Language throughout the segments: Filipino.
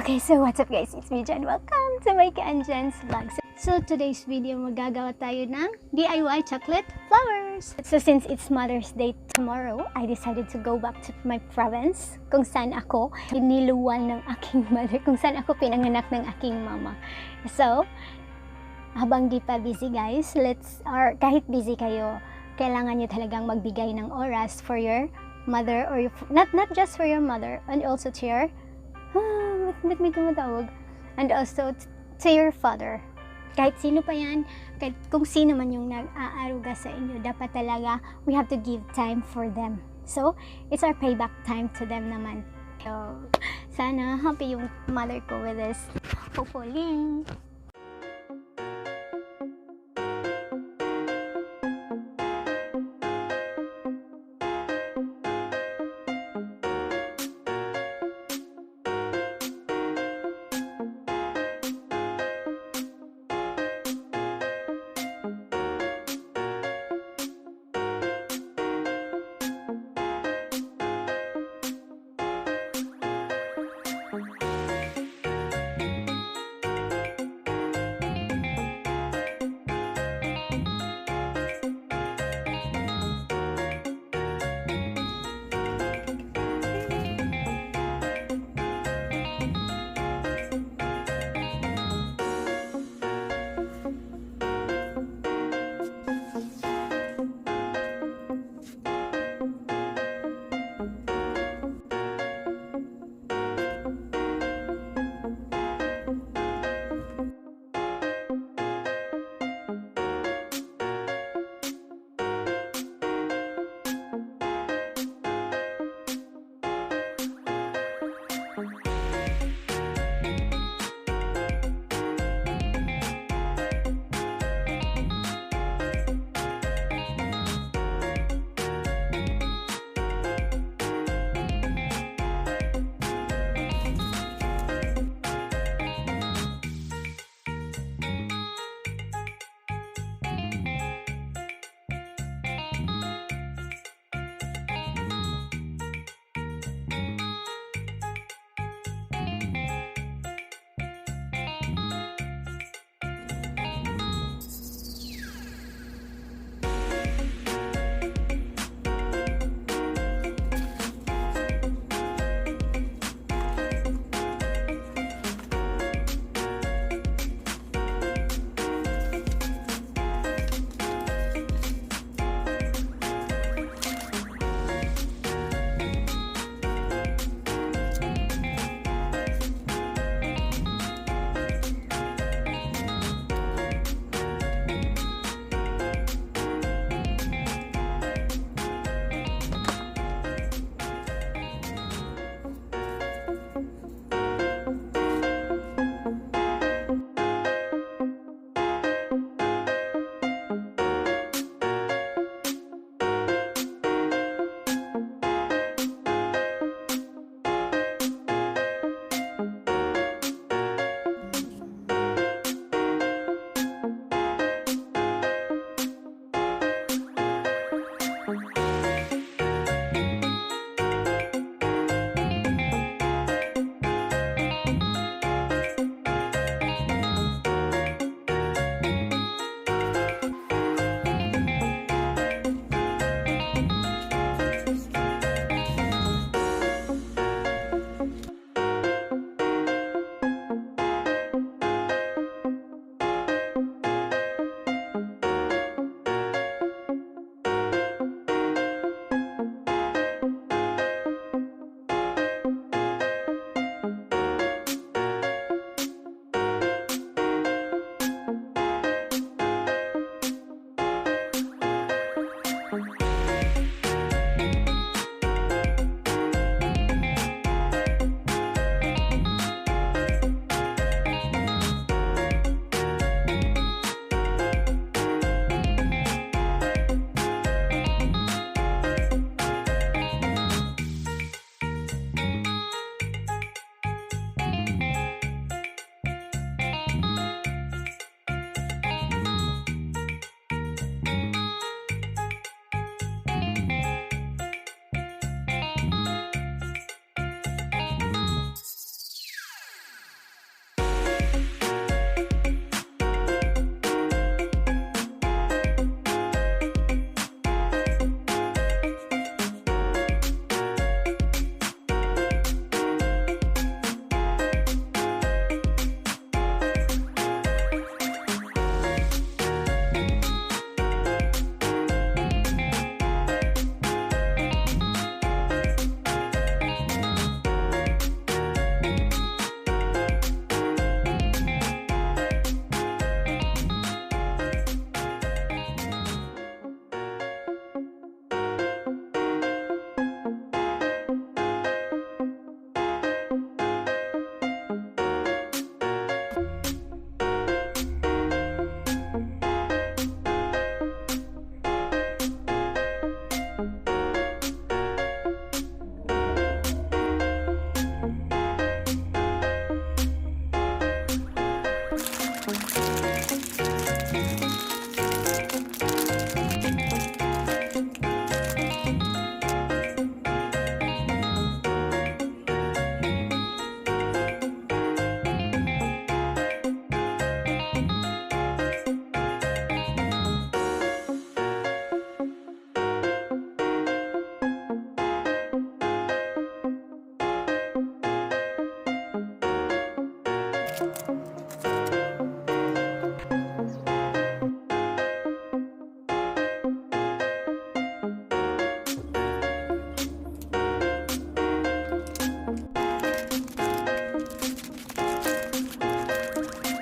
Okay, so what's up guys? It's me Jen. Welcome to my Jen's vlog. So today's video, magagawa tayo ng DIY chocolate flowers. So since it's Mother's Day tomorrow, I decided to go back to my province kung saan ako iniluwal ng aking mother, kung saan ako pinanganak ng aking mama. So, habang di pa busy guys, or kahit busy kayo, kailangan nyo talagang magbigay ng oras for your mother, or not just for your mother, and also to your ba't may tumatawag? And also to your father. Kahit sino pa yan, kahit kung sino man yung nag-aaruga sa inyo, dapat talaga we have to give time for them. So, it's our payback time to them naman. So, sana happy yung mother ko with this. Hopefully.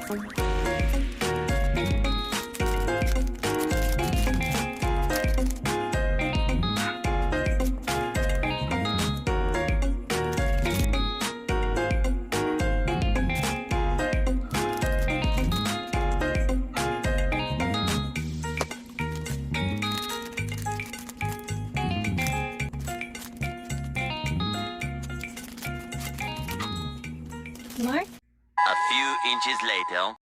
Mark? A few inches later.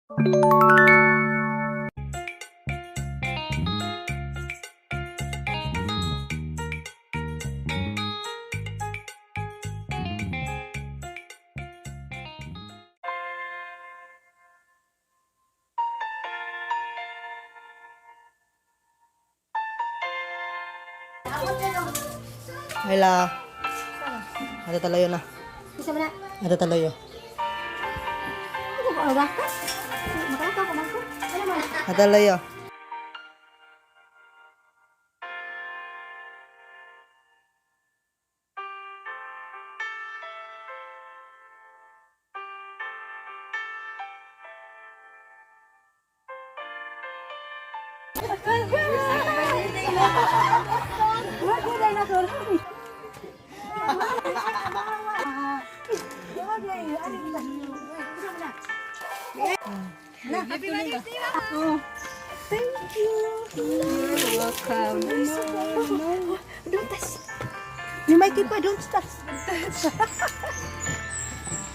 Hala. Ada talayo na. Isa mo na. Ada talayo. Ano ba aga ka? Makakaw ko man ko. Ano man? Ada talayo. Thank you. You're welcome. Don't touch. Ni Mikey pa, don't stop.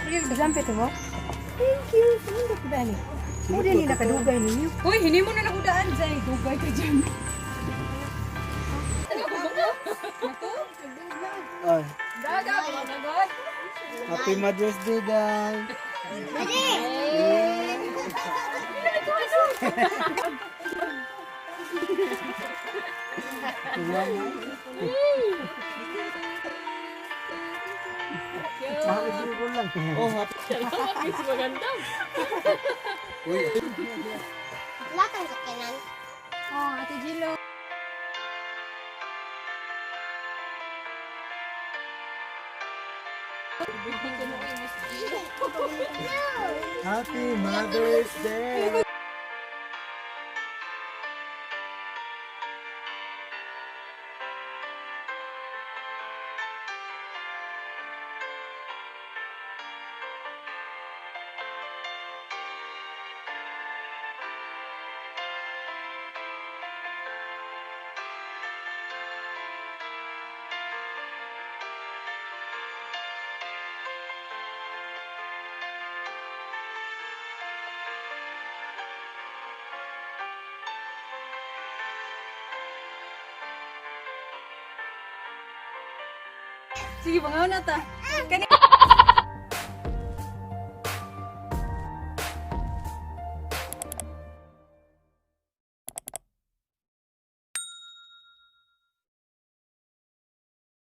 Gasampit mo? Thank you. Ano na po dali? Mo din nakadugay ninyo. Uy, hindi mo na nakudaan dyan. Dugay ka dyan. Ay, Daga, dagoy. Happy Mother's Day, guys. Oh, happy. Latang sa kanan. Oh, Ate Gilo. Happy Mother's Day. Sige, bangaw na ta. Kani